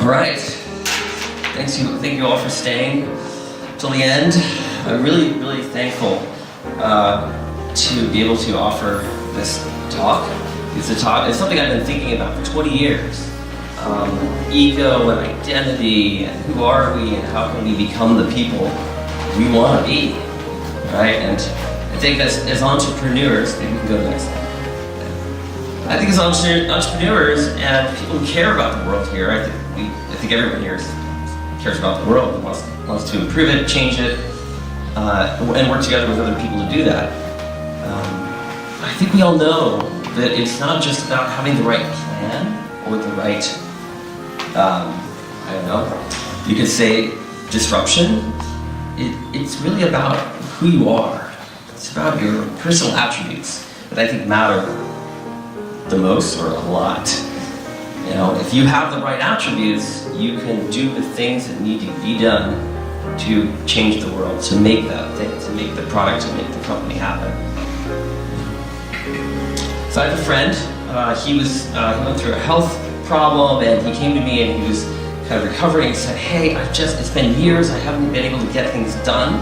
right. Thank you all for staying till the end. I'm really, really thankful to be able to offer this talk. It's something I've been thinking about for 20 years. Ego and identity, and who are we, and how can we become the people we want to be, right? And I think as entrepreneurs, maybe we can go to the next slide. I think as entrepreneurs and people who care about the world here, I think everyone here cares about the world and wants to improve it, change it, and work together with other people to do that. I think we all know that it's not just about having the right plan or the right, I don't know, you could say disruption. It's really about who you are. It's about your personal attributes that I think matter the most, or a lot. You know, if you have the right attributes, you can do the things that need to be done to change the world, to make that thing, to make the product, to make the company happen. So I have a friend, he went through a health problem, and he came to me and he was kind of recovering and said, hey, it's been years, I haven't been able to get things done,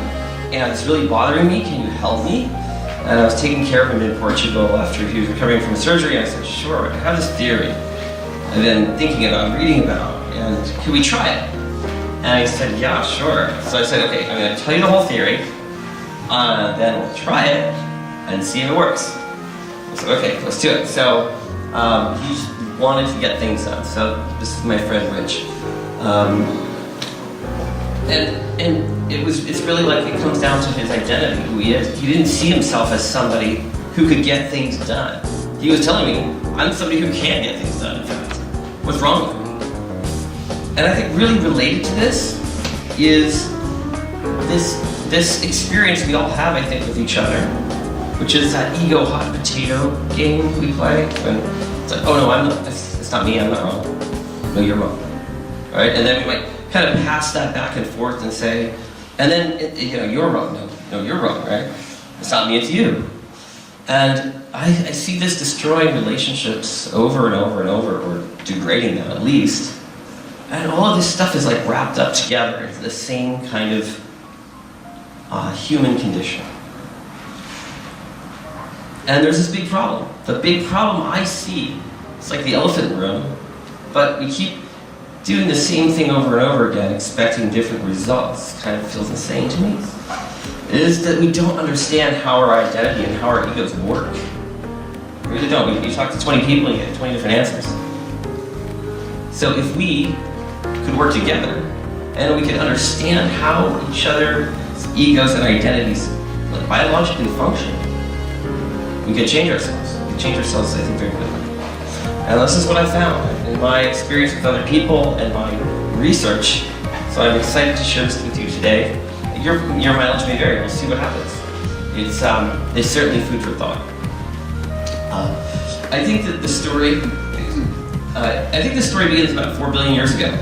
and it's really bothering me, can you help me? And I was taking care of him in Portugal after he was recovering from surgery, and I said, sure, I have this theory I've been thinking about, reading about, and could we try it? And he said, yeah, sure. So I said, okay, I'm gonna tell you the whole theory, then we'll try it and see if it works. I said, okay, let's do it. So he wanted to get things done. So this is my friend Rich. And it's really like it comes down to his identity, who he is. He didn't see himself as somebody who could get things done. He was telling me, I'm somebody who can get things done, in fact. What's wrong with me? And I think really related to this is this experience we all have, I think, with each other, which is that ego hot potato game we play. When it's like, oh no, it's not me, I'm not wrong. No, you're wrong. Right? And then we might kind of pass that back and forth and say, and then, you're wrong. No, you're wrong, right? It's not me, it's you. And I see this destroying relationships over and over and over, or degrading them at least. And all of this stuff is like wrapped up together into the same kind of human condition. And there's this big problem. The big problem I see, it's like the elephant in the room, but we keep doing the same thing over and over again, expecting different results. Kind of feels insane to me. Is that we don't understand how our identity and how our egos work. We really don't. You talk to 20 people and you get 20 different answers. So if we could work together and we could understand how each other's egos and identities biologically function, we could change ourselves. We could change ourselves, I think, very quickly. And this is what I found in my experience with other people and my research. So I'm excited to share this with you today. Your mileage may vary. We'll see what happens. It's certainly food for thought. I think that the story begins about 4 billion years ago.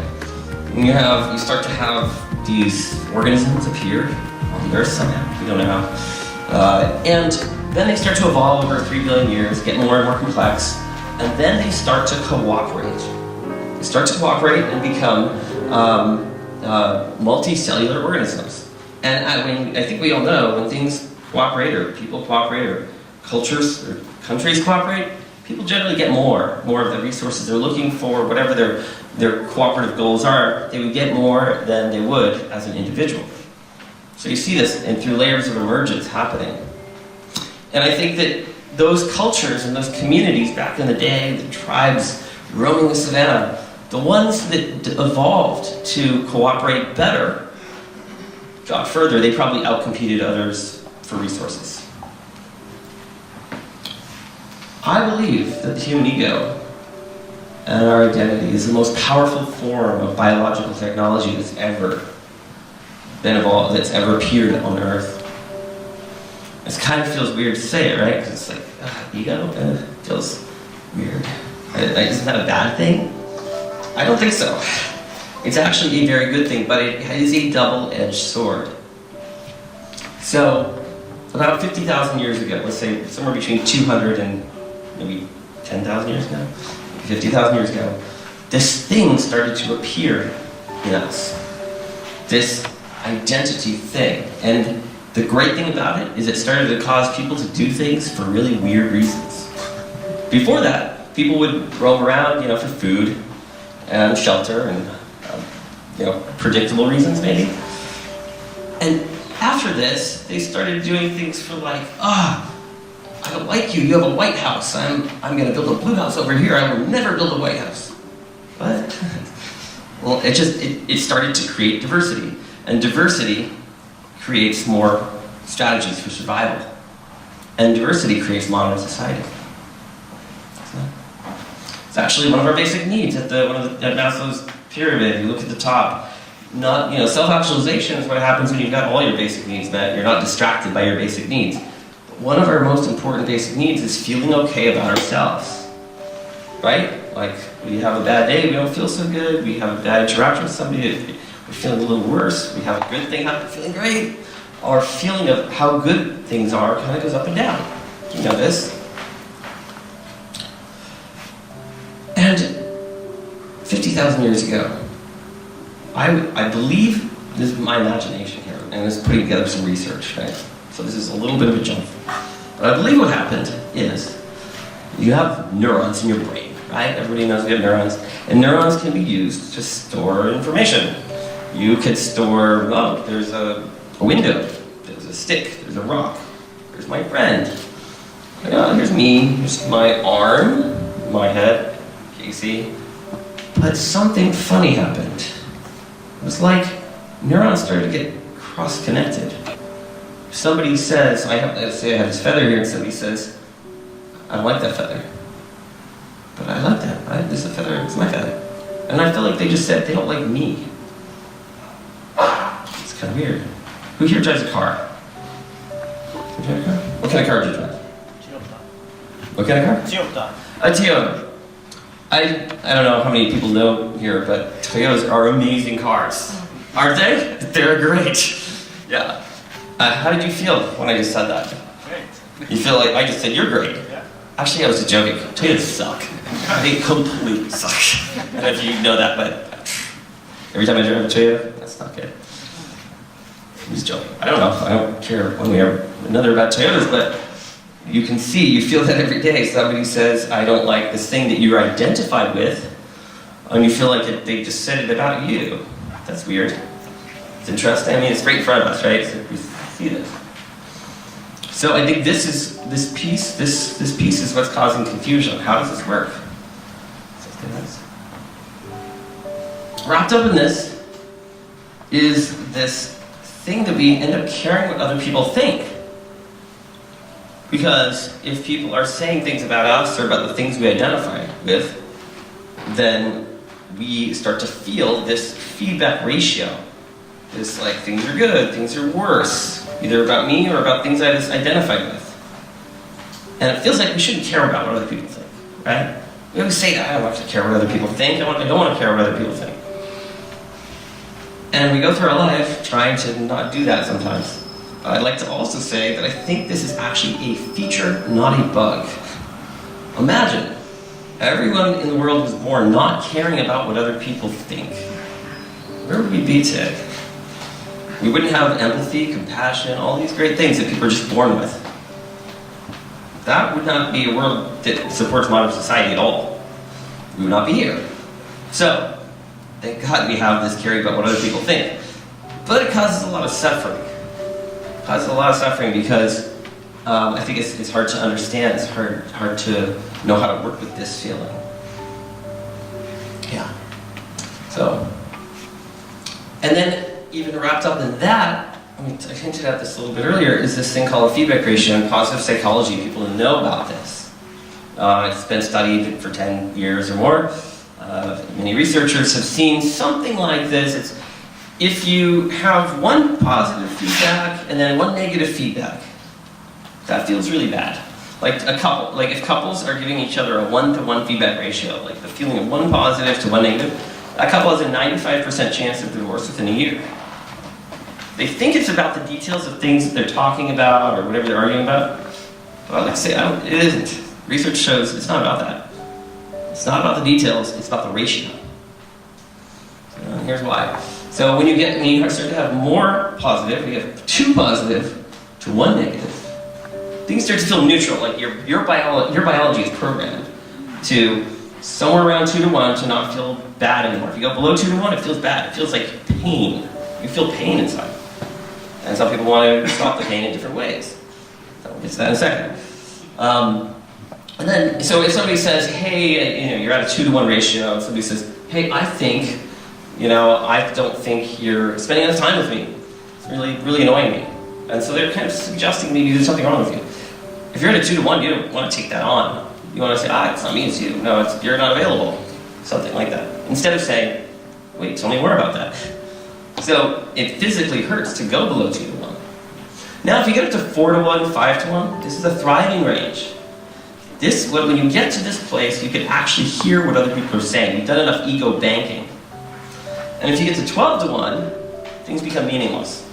You start to have these organisms appear on the Earth somehow. We don't know how. And then they start to evolve over 3 billion years, get more and more complex, and then they start to cooperate. They start to cooperate and become multicellular organisms. And I think we all know when things cooperate, or people cooperate, or cultures or countries cooperate, people generally get more of the resources they're looking for, whatever their cooperative goals are, they would get more than they would as an individual. So you see this through layers of emergence happening. And I think that those cultures and those communities back in the day, the tribes roaming the savannah, the ones that evolved to cooperate better, got further, they probably outcompeted others for resources. I believe that the human ego and our identity is the most powerful form of biological technology that's ever been evolved, that's ever appeared on Earth. It kind of feels weird to say it, right? Because it's like, ego? Feels weird. Isn't that a bad thing? I don't think so. It's actually a very good thing, but it is a double-edged sword. So, about 50,000 years ago, let's say somewhere between 200 and maybe 10,000 years ago, 50,000 years ago, this thing started to appear in us. This identity thing. And the great thing about it is it started to cause people to do things for really weird reasons. Before that, people would roam around, for food and shelter and, predictable reasons maybe. And after this, they started doing things for like, I don't like you, you have a White House. I'm going to build a blue house over here. I will never build a White House. What? Well, it started to create diversity. And diversity creates more strategies for survival. And diversity creates modern society. It's actually one of our basic needs at Maslow's pyramid. You look at the top. Self-actualization is what happens when you've got all your basic needs met. You're not distracted by your basic needs. But one of our most important basic needs is feeling okay about ourselves. Right? Like, we have a bad day, we don't feel so good. We have a bad interaction with somebody, we're feeling a little worse. We have a good thing happen, feeling great. Our feeling of how good things are kind of goes up and down. You know this? And 50,000 years ago, I believe, this is my imagination here, and I was putting together some research, right? So this is a little bit of a jump. But I believe what happened is, you have neurons in your brain, right? Everybody knows we have neurons. And neurons can be used to store information. You could store, there's a window, there's a stick, there's a rock, there's my friend. Here's me, here's my arm, my head, Casey. But something funny happened. It was like neurons started to get cross-connected. Somebody says, let's say I have this feather here, and somebody says, I don't like that feather. But I like that, right? This is a feather, it's my feather. And I feel like they just said they don't like me. It's kind of weird. Who here drives a car? What kind of car do you drive? What kind of car? Toyota. A Toyota. I don't know how many people know here, but Toyotas are amazing cars. Aren't they? They're great. Yeah. How did you feel when I just said that? Great. You feel like I just said you're great? Yeah. Actually, I was just joking. Toyotas suck. They completely suck. I don't know if you know that, but every time I drive a Toyota, that's not good. I'm just joking. I don't know. I don't care one way or another about Toyotas, but you can see, you feel that every day. Somebody says, I don't like this thing that you're identified with, and you feel like they just said it about you. That's weird. It's interesting. I mean, it's right in front of us, right? So we see this. So I think this piece is what's causing confusion. How does this work? Wrapped up in this is this thing that we end up caring what other people think. Because if people are saying things about us or about the things we identify with, then we start to feel this feedback ratio. This like, things are good, things are worse, either about me or about things I just identified with. And it feels like we shouldn't care about what other people think, right? We always say that, I don't want to care what other people think, I don't want to care what other people think. And we go through our life trying to not do that sometimes. I'd like to also say that I think this is actually a feature, not a bug. Imagine, everyone in the world was born not caring about what other people think. Where would we be today? We wouldn't have empathy, compassion, all these great things that people are just born with. That would not be a world that supports modern society at all. We would not be here. So, thank God we have this caring about what other people think. But it causes a lot of suffering. Causes a lot of suffering because I think it's hard to understand. It's hard to know how to work with this feeling. Yeah. So, and then even wrapped up in that, I hinted at this a little bit earlier, is this thing called feedback ratio in positive psychology. People know about this. It's been studied for 10 years or more. Many researchers have seen something like this. It's if you have one positive feedback and then one negative feedback, that feels really bad. Like if couples are giving each other a 1-to-1 feedback ratio, like the feeling of one positive to one negative, that couple has a 95% chance of divorce within a year. They think it's about the details of things that they're talking about or whatever they're arguing about. But I like to say, it isn't. Research shows it's not about that. It's not about the details, it's about the ratio. And here's why. So when you start to have more positive, you have 2 positive to 1 negative, things start to feel neutral. Like your biology is programmed to somewhere around 2 to 1 to not feel bad anymore. If you go below 2 to 1, it feels bad. It feels like pain. You feel pain inside. And some people want to stop the pain in different ways. So we'll get to that in a second. And then, so if somebody says, hey, you're at a 2 to 1 ratio, and somebody says, hey, I don't think you're spending enough time with me. It's really, really annoying me. And so they're kind of suggesting maybe there's something wrong with you. If you're at a 2 to 1, you don't want to take that on. You want to say, it's not me, it's you. No, you're not available. Something like that. Instead of saying, wait, tell me more about that. So it physically hurts to go below 2 to 1. Now if you get up to 4 to 1, 5 to 1, this is a thriving range. When you get to this place, you can actually hear what other people are saying. You've done enough ego banking. And if you get to 12 to 1, things become meaningless.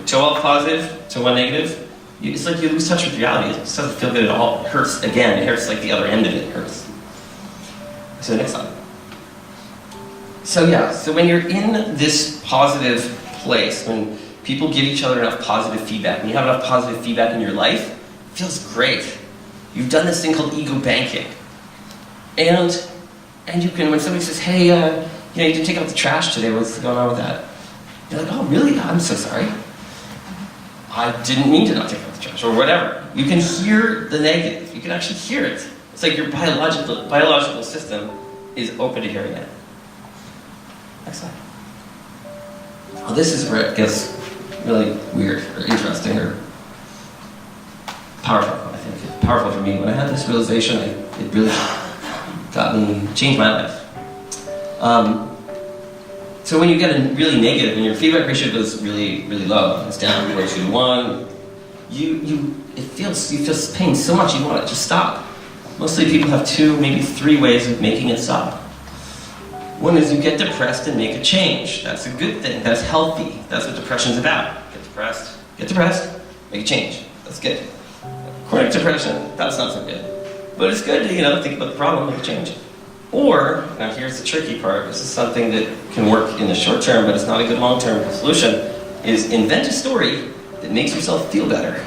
12 positive to 1 negative, it's like you lose touch with reality. It just doesn't feel good at all. It hurts again. It hurts like the other end of it hurts. So next slide. So when you're in this positive place, when people give each other enough positive feedback, when you have enough positive feedback in your life, it feels great. You've done this thing called ego banking. And you can, when somebody says, hey, you didn't take out the trash today, what's going on with that? You're like, oh, really? I'm so sorry. I didn't mean to not take out the trash, or whatever. You can hear the negative. You can actually hear it. It's like your biological system is open to hearing it. Next slide. Well, this is where it gets really weird, or interesting, or powerful, I think. It's powerful for me. When I had this realization, it really changed my life. So when you get a really negative, when your feedback ratio goes really, really low, it's down below 2 to 1, you feel pain so much you want it to stop. Mostly people have 2, maybe 3 ways of making it stop. One is you get depressed and make a change. That's a good thing. That's healthy. That's what depression's about. Get depressed, make a change. That's good. Chronic depression, that's not so good. But it's good to, think about the problem, make a change. Or, now here's the tricky part, this is something that can work in the short term, but it's not a good long-term solution, is invent a story that makes yourself feel better.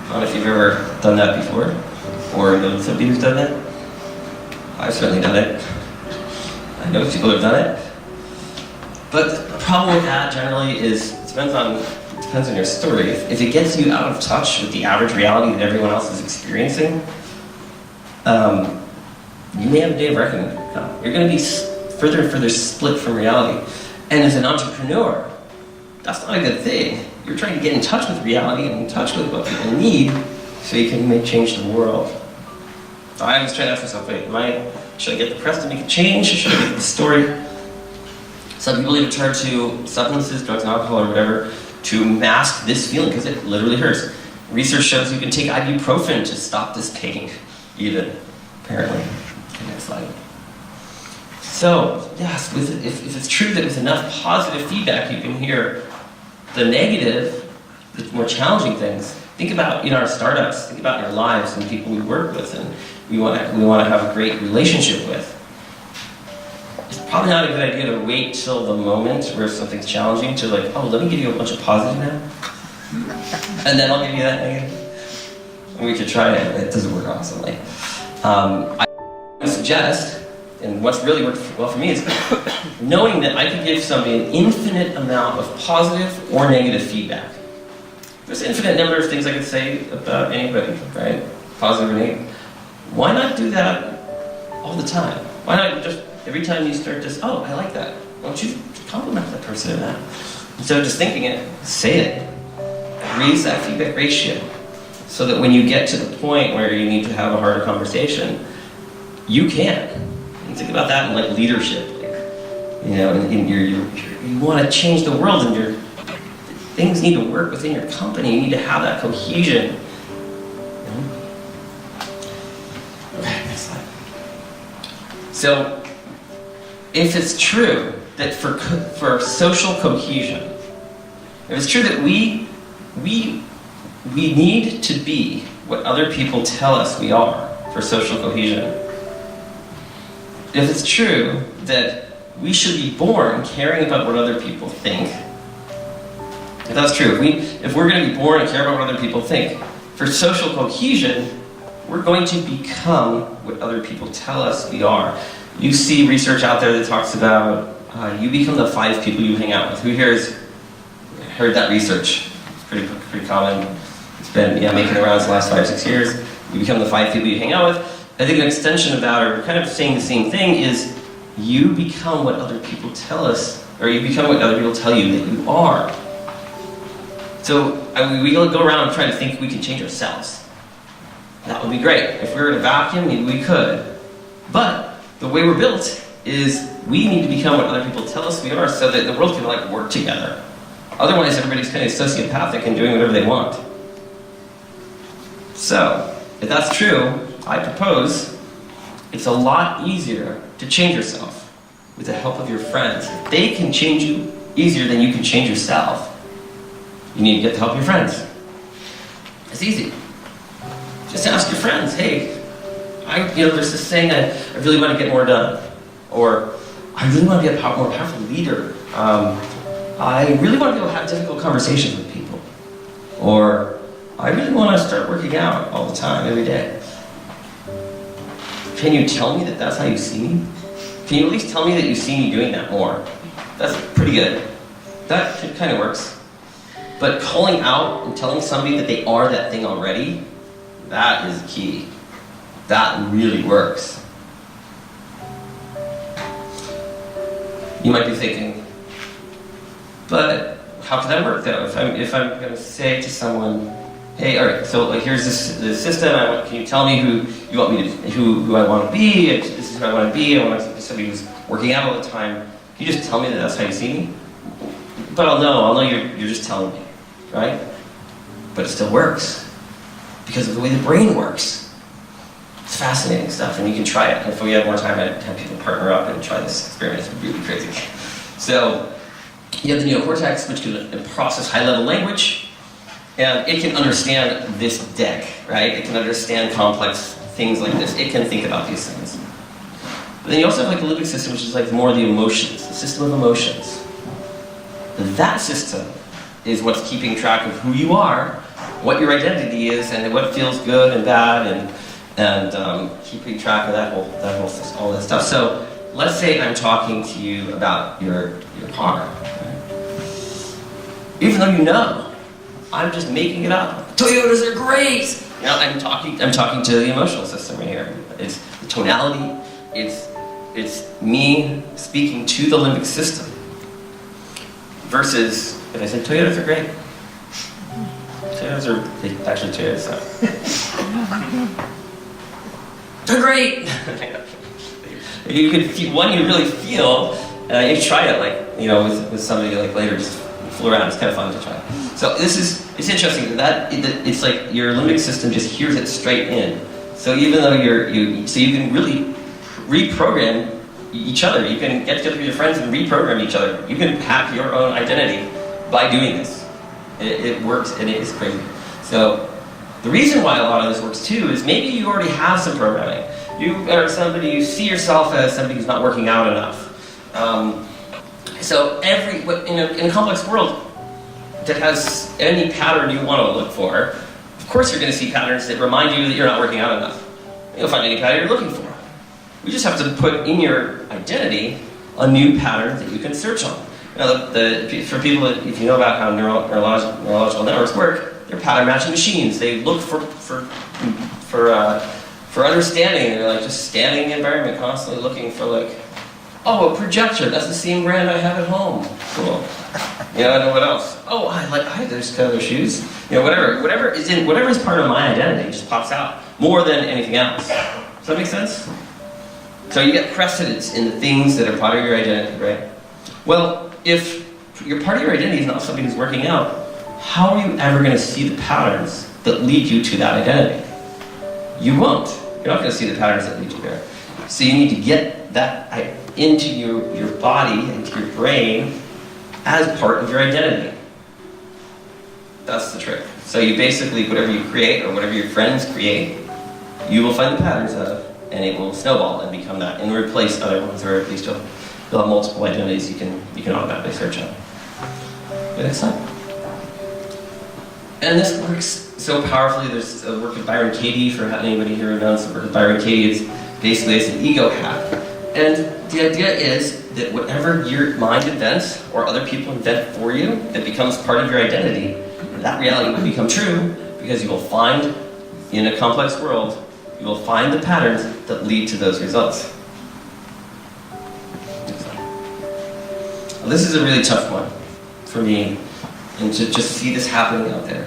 I don't know if you've ever done that before, or know somebody who's done that. I've certainly done it. I know people have done it. But the problem with that generally is, it depends on your story. If it gets you out of touch with the average reality that everyone else is experiencing, you may have a day of reckoning. You're going to be further and further split from reality. And as an entrepreneur, that's not a good thing. You're trying to get in touch with reality and in touch with what people need so you can change the world. So I was trying to ask myself, should I get depressed to make a change, or should I get the story? Some people even turn to substances, drugs and alcohol or whatever, to mask this feeling, because it literally hurts. Research shows you can take ibuprofen to stop this pain, even, apparently. Okay, next slide. So, yes, if it's true that with enough positive feedback you can hear the negative, the more challenging things, think about our startups, think about your lives and people we work with and we want to have a great relationship with. It's probably not a good idea to wait till the moment where something's challenging to let me give you a bunch of positive now, and then I'll give you that negative. And we could try it. It doesn't work awesomely. I suggest, and what's really worked well for me is knowing that I could give somebody an infinite amount of positive or negative feedback. There's an infinite number of things I could say about anybody, right? Positive or negative. Why not do that all the time? Why not just every time you start this, I like that. Why don't you compliment that person in that? Instead of just thinking it, say it. Raise that feedback ratio so that when you get to the point where you need to have a harder conversation, you can. And think about that in leadership. You want to change the world, and things need to work within your company. You need to have that cohesion. Okay, next slide. So, if it's true that for social cohesion, if it's true that we need to be what other people tell us we are for social cohesion, if it's true that we should be born caring about what other people think. If that's true, if we're going to be born and care about what other people think, for social cohesion, we're going to become what other people tell us we are. You see research out there that talks about you become the 5 people you hang out with. Who here has heard that research? It's pretty common. It's been making the rounds the last 5-6 years. You become the 5 people you hang out with. I think an extension of that, or kind of saying the same thing, is you become what other people tell us, or you become what other people tell you that you are. So we go around and try to think we can change ourselves. That would be great. If we were in a vacuum, maybe we could. But the way we're built is we need to become what other people tell us we are so that the world can work together. Otherwise, everybody's kind of sociopathic and doing whatever they want. So, if that's true, I propose it's a lot easier to change yourself with the help of your friends. If they can change you easier than you can change yourself, you need to get the help of your friends. It's easy. Just ask your friends, hey, there's this saying, I really want to get more done. Or, I really want to be a more powerful leader. I really want to be able to have difficult conversations with people. Or, I really want to start working out all the time, every day. Can you tell me that that's how you see me? Can you at least tell me that you see me doing that more? That's pretty good. That kind of works. But calling out and telling somebody that they are that thing already, that is key. That really works. You might be thinking, but how can that work though? If I'm going to say to someone, hey, all right, so here's this system. Can you tell me who you want me to, who I want to be? This is who I want to be. I want to be somebody who's working out all the time. Can you just tell me that that's how you see me? But I'll know you're just telling me, right? But it still works because of the way the brain works. It's fascinating stuff, and you can try it. If we have more time, I'd have people partner up and try this experiment. It's really crazy. So you have the neocortex, which can process high-level language. And it can understand this deck, right? It can understand complex things like this. It can think about these things. But then you also have the limbic system, which is more the emotions, the system of emotions. That system is what's keeping track of who you are, what your identity is, and what feels good and bad, and keeping track of that whole system, all that stuff. So let's say I'm talking to you about your car. Right? Even though you know, I'm just making it up. Toyotas are great! I'm talking to the emotional system right here. It's the tonality, it's me speaking to the limbic system. Versus, if I said Toyotas are great. Toyotas are they're great! You could feel, you really feel, you try it with somebody like later, just fool around, it's kind of fun to try. So it's interesting that it's like your limbic system just hears it straight in. So even though you can really reprogram each other. You can get together with your friends and reprogram each other. You can hack your own identity by doing this. It works, and it is crazy. So the reason why a lot of this works too is maybe you already have some programming. You are somebody, you see yourself as somebody who's not working out enough. So in a complex world that has any pattern you want to look for, of course you're going to see patterns that remind you that you're not working out enough. You'll find any pattern you're looking for. We just have to put in your identity a new pattern that you can search on. Now, for people that, if you know about how neurological networks work, they're pattern matching machines. They look for understanding. They're just scanning the environment, constantly looking for oh, a projector. That's the same brand I have at home. Cool. I know what else. Oh, I like those color shoes. Whatever is part of my identity just pops out more than anything else. Does that make sense? So you get precedence in the things that are part of your identity, right? Well, if your part of your identity is not somebody who's working out, how are you ever going to see the patterns that lead you to that identity? You won't. You're not going to see the patterns that lead you there. So you need to get that into your body, into your brain, as part of your identity. That's the trick. So you basically, whatever you create, or whatever your friends create, you will find the patterns of, and it will snowball and become that, and replace other ones, or at least you'll have multiple identities you can automatically search on. But next time. And this works so powerfully. There's a work of Byron Katie, for anybody here who knows the work of Byron Katie. It's basically it's an ego hack. And the idea is that whatever your mind invents or other people invent for you that becomes part of your identity, that reality will become true because you will find, in a complex world, you will find the patterns that lead to those results. Well, this is a really tough one for me, and to just see this happening out there.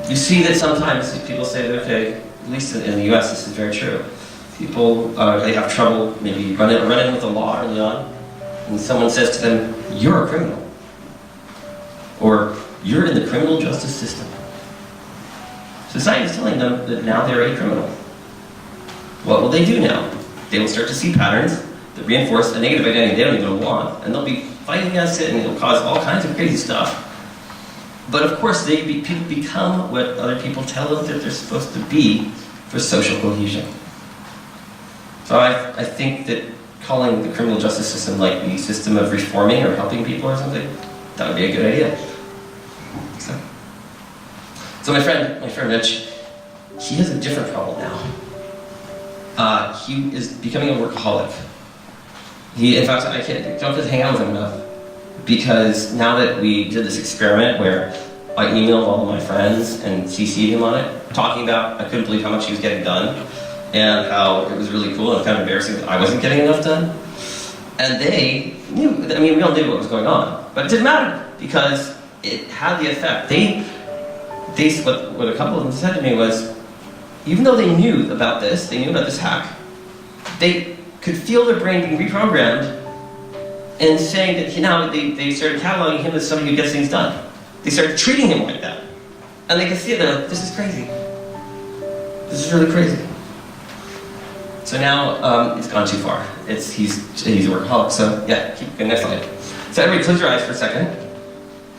You see that sometimes people say that, okay, at least in the US this is very true. People, they have trouble maybe running with the law early on, and someone says to them, you're a criminal. Or, you're in the criminal justice system. Society is telling them that now they're a criminal. What will they do now? They will start to see patterns that reinforce a negative identity they don't even want, and they'll be fighting against it, and it'll cause all kinds of crazy stuff. But of course, people become what other people tell them that they're supposed to be for social cohesion. So I think that calling the criminal justice system like the system of reforming or helping people or something, that would be a good idea. So my friend Rich, he has a different problem now. He is becoming a workaholic. In fact, I don't get to hang out with him enough because now that we did this experiment where I emailed all of my friends and CC'd him on it, talking about I couldn't believe how much he was getting done and how it was really cool and kind of embarrassing that I wasn't getting enough done. And they knew, I mean, we all knew what was going on, but it didn't matter because it had the effect. What a couple of them said to me was, even though they knew about this hack, they could feel their brain being reprogrammed and saying that they started cataloging him as somebody who gets things done. They started treating him like that. And they could see it, they're like, this is crazy. This is really crazy. So now it's gone too far. He's a workaholic, so yeah, keep going, next slide. So everybody close your eyes for a second.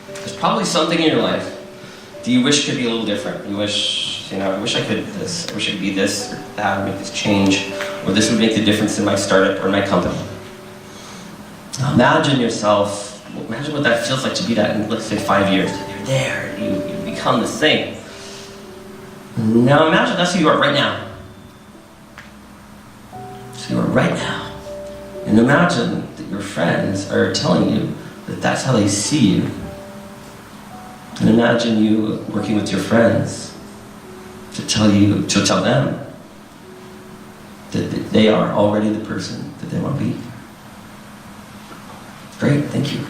There's probably something in your life do you wish could be a little different? You wish, I wish I could this, I wish I could be this or that, or make this change, or this would make the difference in my startup or my company. Now imagine what that feels like to be that in, let's say, 5 years. You're there, you become this thing. Now imagine that's who you are right now. So you are right now. And imagine that your friends are telling you that that's how they see you. And imagine you working with your friends to tell them that they are already the person that they want to be. Great, thank you.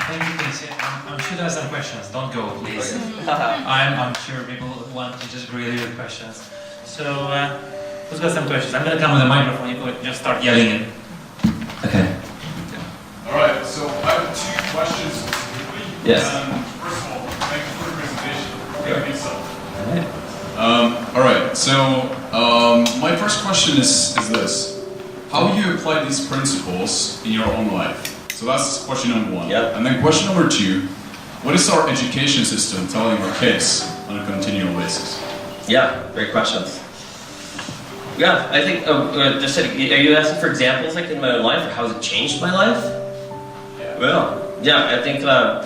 Thank you, Casey. I'm sure there are some questions. Don't go, please. I'm sure people want to just grill you with questions. So, who's got some questions? I'm going to come with a microphone. You could just start yelling it. Okay. All right. So I have 2 questions specifically. Yes. First of all, thank you for the presentation. Thank you so. All right. All right. So my first question is this: how do you apply these principles in your own life? So that's question number 1. Yep. And then question number 2, what is our education system telling our kids on a continual basis? Yeah, great questions. Yeah, I think, are you asking for examples like in my own life, or how has it changed my life? Yeah. Well, yeah, I think,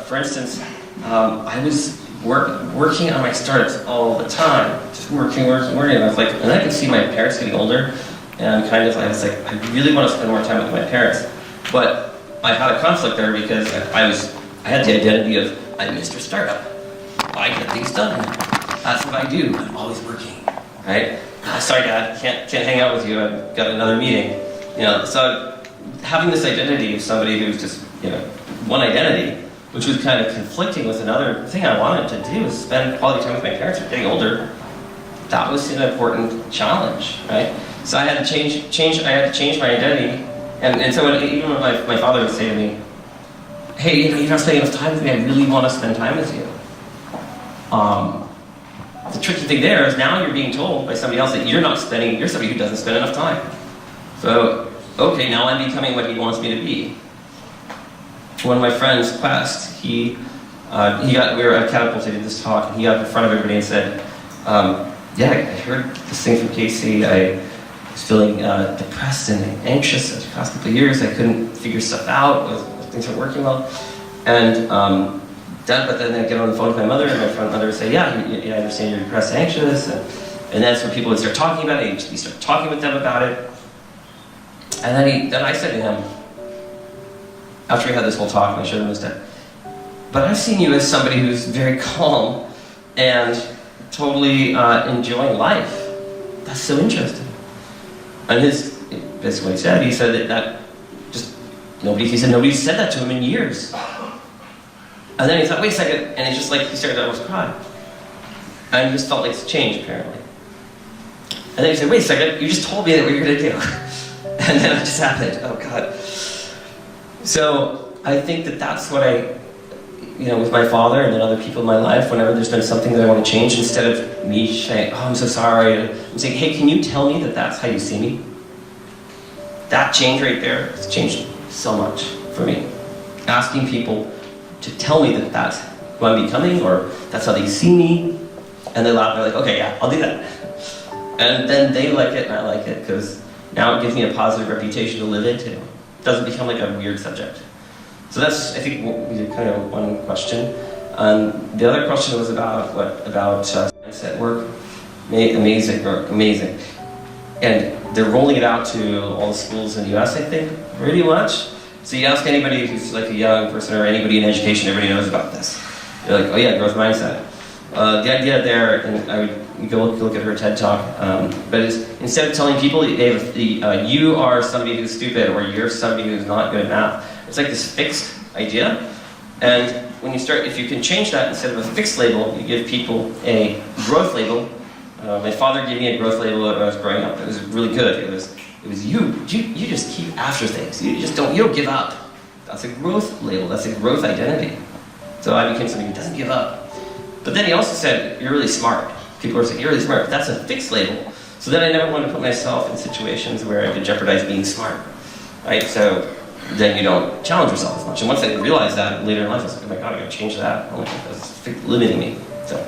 for instance, I was working on my startups all the time, just working. I was like, and I could see my parents getting older, and I was like, I really want to spend more time with my parents, but I had a conflict there because I had the identity of I'm Mr. Startup. I get things done. That's what I do. I'm always working, right? Sorry, Dad, can't hang out with you. I've got another meeting. So having this identity of somebody who's just one identity, which was kind of conflicting with another thing I wanted to do, is spend quality time with my parents. They're getting older. That was an important challenge, right? So I had to change my identity. And so even when my father would say to me, hey, you're not spending enough time with me, I really want to spend time with you. The tricky thing there is now you're being told by somebody else that you're somebody who doesn't spend enough time. So, okay, now I'm becoming what he wants me to be. one of my friends, Quest, we were catapulted in this talk, and he got up in front of everybody and said, yeah, I heard this thing from Casey. I was feeling depressed and anxious the past couple of years. I couldn't figure stuff out. Things weren't working well. And but then I get on the phone with my mother, and my mother would say, yeah, I understand you're depressed and anxious. And that's when people would start talking about it. You start talking with them about it. And then I said to him, after we had this whole talk, and I showed him this stuff, but I've seen you as somebody who's very calm and totally enjoying life. That's so interesting. And basically what he said that just nobody said that to him in years. And then he thought, wait a second, and it's just like he started to almost cry. And he just felt like it's changed, apparently. And then he said, wait a second, you just told me that what you're gonna do. And then it just happened. Oh God. So I think that's what with my father and then other people in my life, whenever there's been something that I want to change, instead of me saying, oh, I'm so sorry, I'm saying, hey, can you tell me that that's how you see me? That change right there has changed so much for me. Asking people to tell me that that's who I'm becoming, or that's how they see me, and they laugh, they're like, okay, yeah, I'll do that. And then they like it and I like it, because now it gives me a positive reputation to live into. It doesn't become like a weird subject. So that's, I think, kind of one question. The other question was about mindset work. Amazing. And they're rolling it out to all the schools in the US, I think, pretty much. So you ask anybody who's like a young person or anybody in education, everybody knows about this. You're like, oh yeah, growth mindset. The idea there, and you go look at her TED Talk, but is instead of telling people you are somebody who's stupid or you're somebody who's not good at math, it's like this fixed idea. And when you start, if you can change that, instead of a fixed label, you give people a growth label. My father gave me a growth label when I was growing up. It was really good. It was you just keep after things. You don't give up. That's a growth label. That's a growth identity. So I became somebody who doesn't give up. But then he also said, you're really smart. People are saying, you're really smart. But that's a fixed label. So then I never wanted to put myself in situations where I could jeopardize being smart. Right? So then you don't challenge yourself as much. And once I realized that later in life, I was like, oh my God, I gotta change that. Oh my God, that's limiting me. So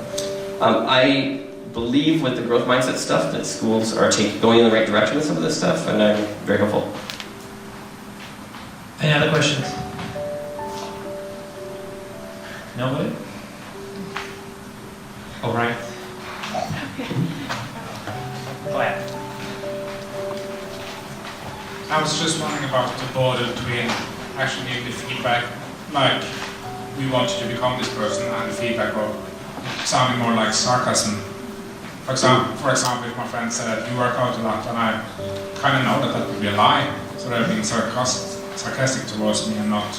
I believe with the growth mindset stuff that schools are going in the right direction with some of this stuff, and I'm very hopeful. Any other questions? Nobody? All right. Go ahead. I was just wondering about the border between actually giving the feedback, like we want you to become this person, and the feedback of sounding more like sarcasm. For example, if my friend said, you work out a lot, and I kind of know that would be a lie, so they're being sarcastic towards me and not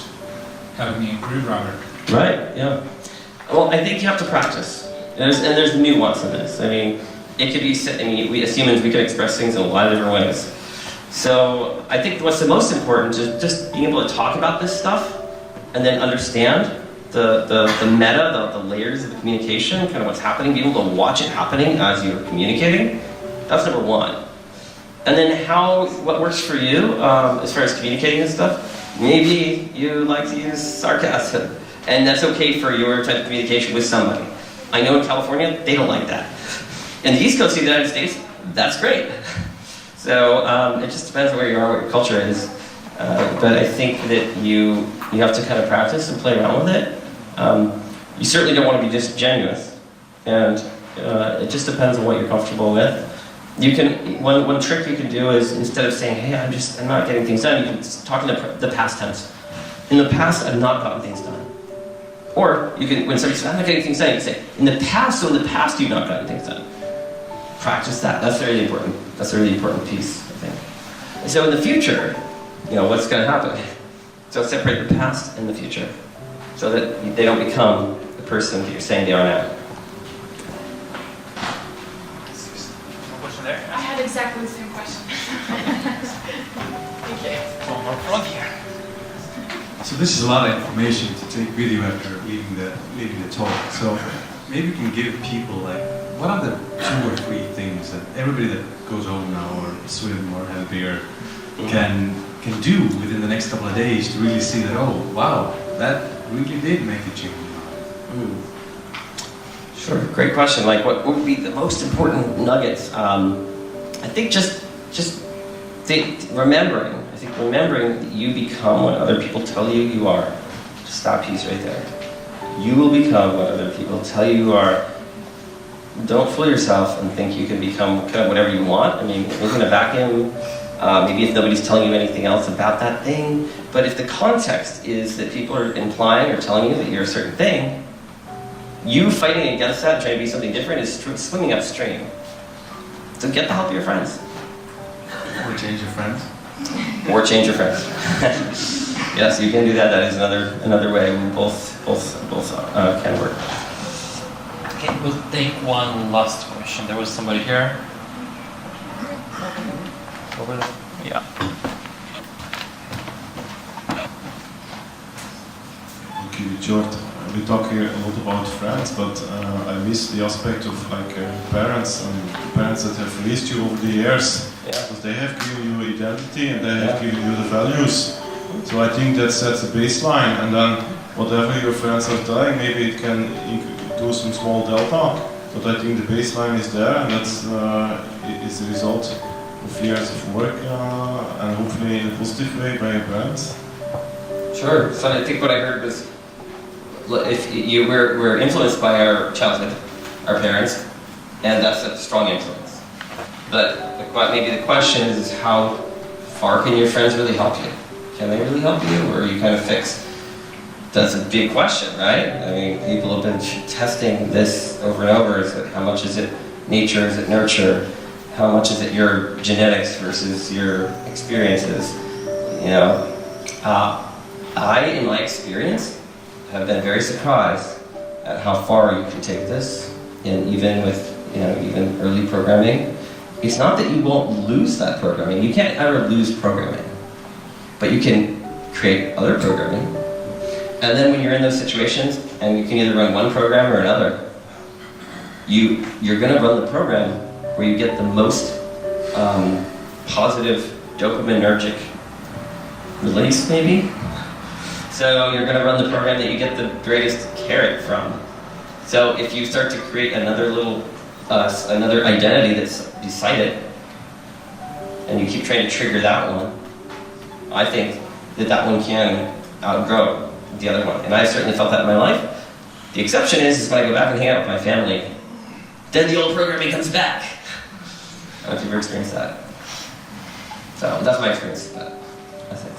helping me improve rather. Right, yeah. Well, I think you have to practice. There's nuance in this. I mean, it could be, we as humans, we can express things in a lot of different ways. So I think what's the most important is just being able to talk about this stuff and then understand the meta, the layers of the communication, kind of what's happening, be able to watch it happening as you're communicating. That's number one. And then what works for you as far as communicating this stuff, maybe you like to use sarcasm, and that's okay for your type of communication with somebody. I know in California, they don't like that. In the East Coast of the United States, that's great. So it just depends on where you are, what your culture is. But I think that you have to kind of practice and play around with it. You certainly don't want to be disingenuous, and it just depends on what you're comfortable with. You can one trick you can do is, instead of saying, "Hey, I'm not getting things done," you can talk in the past tense. In the past, I've not gotten things done. Or you can, when somebody says, "I'm not getting things done," you can say, "In the past, so in the past, you've not gotten things done." Practice that. That's really important. That's a really important piece, I think. And so in the future, what's going to happen? So separate the past and the future, so that they don't become the person that you're saying they are now. I had exactly the same question. Thank you. One more front here. So this is a lot of information to take video after leaving the talk. So maybe you can give people what are the 2 or 3 things that everybody that goes home now or swim or have a beer can can do within the next couple of days to really see that, oh, wow, that really did make a change. Sure, great question. Like, what would be the most important nuggets? I think just remembering. I think remembering that you become what other people tell you you are. Just stop piece right there. You will become what other people tell you you are. Don't fool yourself and think you can become kind of whatever you want. I mean, maybe in a vacuum, maybe if nobody's telling you anything else about that thing. But if the context is that people are implying or telling you that you're a certain thing, you fighting against that, trying to be something different, is swimming upstream. So get the help of your friends. Or change your friends. Or change your friends. Yes, you can do that. That is another way. Both can work. Okay, we'll take one last question. There was somebody here. Over there. Yeah. Okay, George, we talk here a lot about friends, but I miss the aspect of parents and parents that have raised you over the years. Yeah. Because they have given you identity and they have given you the values. So I think that sets a baseline, and then whatever your friends are doing, maybe it can do some small delta. But I think the baseline is there, and that's is the result of years of work, and hopefully in a positive way by your parents. Sure. So I think what I heard was, if we're influenced by our childhood, our parents, and that's a strong influence. But maybe the question is how far can your friends really help you? Can they really help you, or are you kind of fixed? That's a big question, right? I mean, people have been testing this over and over. Is it, how much is it nature, is it nurture? How much is it your genetics versus your experiences? You know, I, in my experience, have been very surprised at how far you can take this, and even with, even early programming. It's not that you won't lose that programming. You can't ever lose programming. But you can create other programming. And then when you're in those situations, and you can either run one program or another, you're going to run the program where you get the most positive dopaminergic release, maybe. So you're going to run the program that you get the greatest carrot from. So if you start to create another little, another identity that's beside it, and you keep trying to trigger that one, I think that one can outgrow the other one. And I've certainly felt that in my life. The exception is when I go back and hang out with my family, then the old programming comes back. I don't know if you've ever experienced that. So that's my experience with that. That's it.